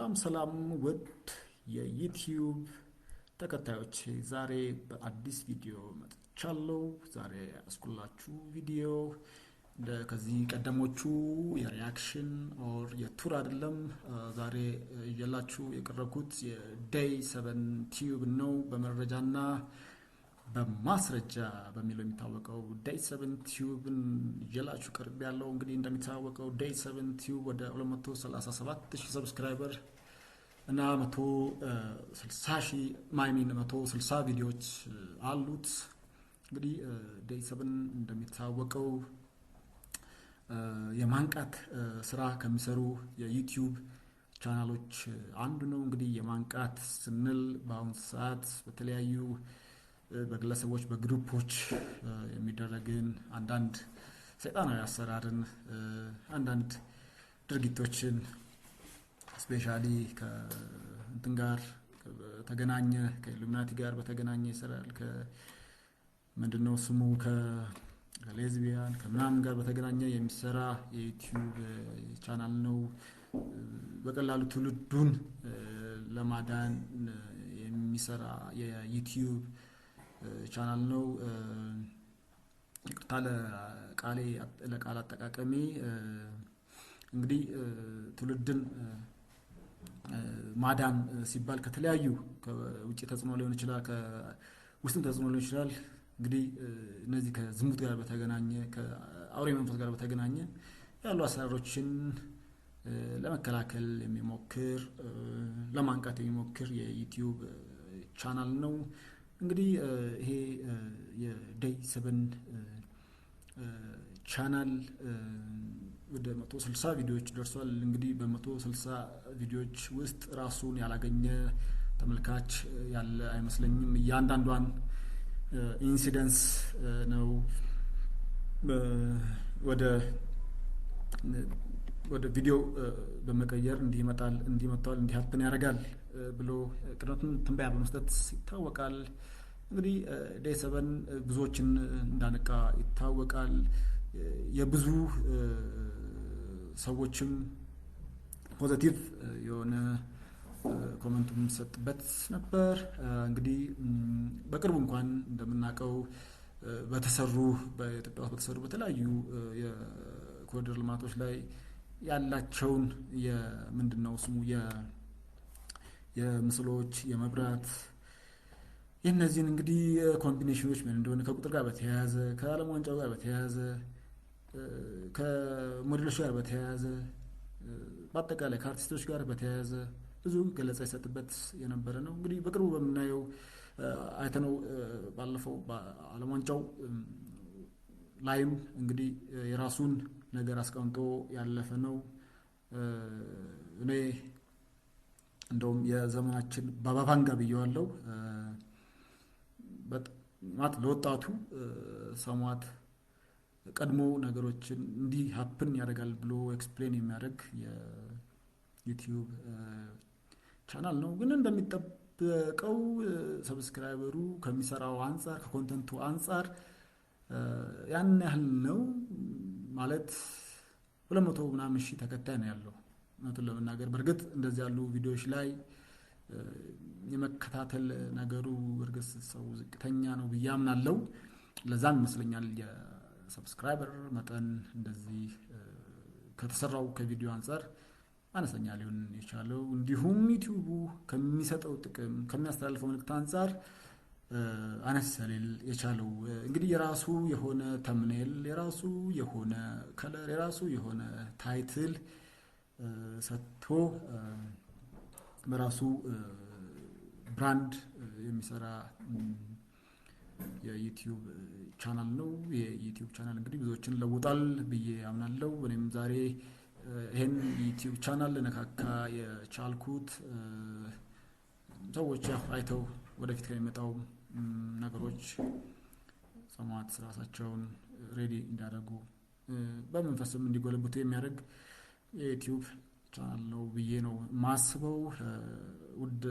ሰላም ውድ የዩቲዩብ ተከታዮች ዛሬ በአዲስ ቪዲዮ መጥቻለሁ። ዛሬ ያስኩላችሁ ቪዲዮ ከዚህ ቀደሞቹ የሪያክሽን ኦር የቱር አይደለም። ዛሬ እየላችሁ የቀረብኩት የዴይ 7 ቲዩብ ነው። በመረጃና በማስረጃ በሚለው የሚታወቀው ዴይ 7 ቲዩብን እየላችሁ ቀርብ ያለው እንግዲህ እንደሚታወቀው ዴይ 7 ቲዩብ ወደ 237,000 ሰብስክራይበር እና 160 ቪዲዮዎች አሉት። እንግዲህ ዴይ 7 እንደሚታወቀው የማንቃት ስራ ከሚሰሩ የዩቲዩብ ቻናሎች አንዱ ነው። እንግዲህ የማንቃት ስንል በአሁኑ ሰዓት በተለያዩ በግለሰቦች በግሩፖች የሚደረግን አንዳንድ ሰይጣናዊ አሰራርን አንዳንድ ድርጊቶችን ስፔሻሊ ከእንትን ጋር በተገናኘ ከኢሉሚናቲ ጋር በተገናኘ ይሰራል። ከምንድነው ስሙ ከሌዝቢያን ከምናምን ጋር በተገናኘ የሚሰራ የዩቲዩብ ቻናል ነው። በቀላሉ ትውልዱን ለማዳን የሚሰራ የዩቲዩብ ቻናል ነው። ይቅርታ ለቃል አጠቃቀሜ። እንግዲህ ትውልድን ማዳን ሲባል ከተለያዩ ከውጭ ተጽዕኖ ሊሆን ይችላል፣ ከውስጥም ተጽዕኖ ሊሆን ይችላል። እንግዲህ እነዚህ ከዝሙት ጋር በተገናኘ ከአውሬ መንፈስ ጋር በተገናኘ ያሉ አሰራሮችን ለመከላከል የሚሞክር ለማንቃት የሚሞክር የዩቲዩብ ቻናል ነው። እንግዲህ ይሄ የዴይ 7 ቻናል ወደ 160 ቪዲዮዎች ደርሷል። እንግዲህ በ160 ቪዲዮዎች ውስጥ ራሱን ያላገኘ ተመልካች ያለ አይመስለኝም። እያንዳንዷን ኢንሲደንስ ነው ወደ ቪዲዮ በመቀየር እንዲመጣል እንዲመጣል እንዲሀፕን ያደርጋል ብሎ ቅድመትን ትንበያ በመስጠት ይታወቃል። እንግዲህ ዴይ 7 ብዙዎችን እንዳነቃ ይታወቃል። የብዙ ሰዎችም ፖዚቲቭ የሆነ ኮሜንት የሚሰጥበት ነበር። እንግዲህ በቅርቡ እንኳን እንደምናውቀው በኢትዮጵያ ውስጥ በተሰሩ በተለያዩ የኮሪደር ልማቶች ላይ ያላቸውን የምንድነው ስሙ የምስሎች የመብራት የእነዚህን እንግዲህ ኮምቢኔሽኖች ምን እንደሆነ ከቁጥር ጋር በተያያዘ ከዓለም ዋንጫው ጋር በተያያዘ ከሞዴሎች ጋር በተያያዘ በአጠቃላይ ከአርቲስቶች ጋር በተያያዘ ብዙ ገለጻ ይሰጥበት የነበረ ነው። እንግዲህ በቅርቡ በምናየው አይተነው ባለፈው በዓለም ዋንጫው ላይም እንግዲህ የራሱን ነገር አስቀምጦ ያለፈ ነው። እኔ እንደውም የዘመናችን ባባቫንጋ ብየዋለሁ። ማለት ለወጣቱ ሰሟት ቀድሞ ነገሮችን እንዲህ ሀፕን ያደርጋል ብሎ ኤክስፕሌን የሚያደርግ የዩቲዩብ ቻናል ነው። ግን እንደሚጠበቀው ሰብስክራይበሩ ከሚሰራው አንጻር ከኮንተንቱ አንጻር ያን ያህል ነው ማለት 200 ምናምን ሺህ ተከታይ ነው ያለው። እውነቱን ለመናገር በእርግጥ እንደዚህ ያሉ ቪዲዮዎች ላይ የመከታተል ነገሩ እርግጥ ሰው ዝቅተኛ ነው ብዬ አምናለሁ። ለዛም ይመስለኛል የሰብስክራይበር መጠን እንደዚህ ከተሰራው ከቪዲዮ አንጻር አነስተኛ ሊሆን የቻለው። እንዲሁም ዩቲዩቡ ከሚሰጠው ጥቅም ከሚያስተላልፈው መልእክት አንጻር አነስ ሊል የቻለው እንግዲህ የራሱ የሆነ ተምኔል የራሱ የሆነ ከለር የራሱ የሆነ ታይትል ሰጥቶ በራሱ ብራንድ የሚሰራ የዩቲዩብ ቻናል ነው። የዩቲዩብ ቻናል እንግዲህ ብዙዎችን ለውጣል ብዬ አምናለሁ። እኔም ዛሬ ይሄን ዩቲዩብ ቻናል ለነካካ የቻልኩት ሰዎች አይተው ወደፊት ከሚመጣው ነገሮች ሰማት ራሳቸውን ሬዲ እንዲያደርጉ በመንፈስም እንዲጎለብቱ የሚያደርግ የዩቲዩብ ቻናል ነው ብዬ ነው ማስበው። ውድ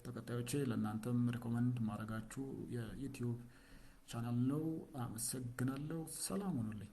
ተከታዮቼ ለእናንተም ሪኮመንድ ማድረጋችሁ የዩቲዩብ ቻናል ነው። አመሰግናለሁ። ሰላም ሁኑልኝ።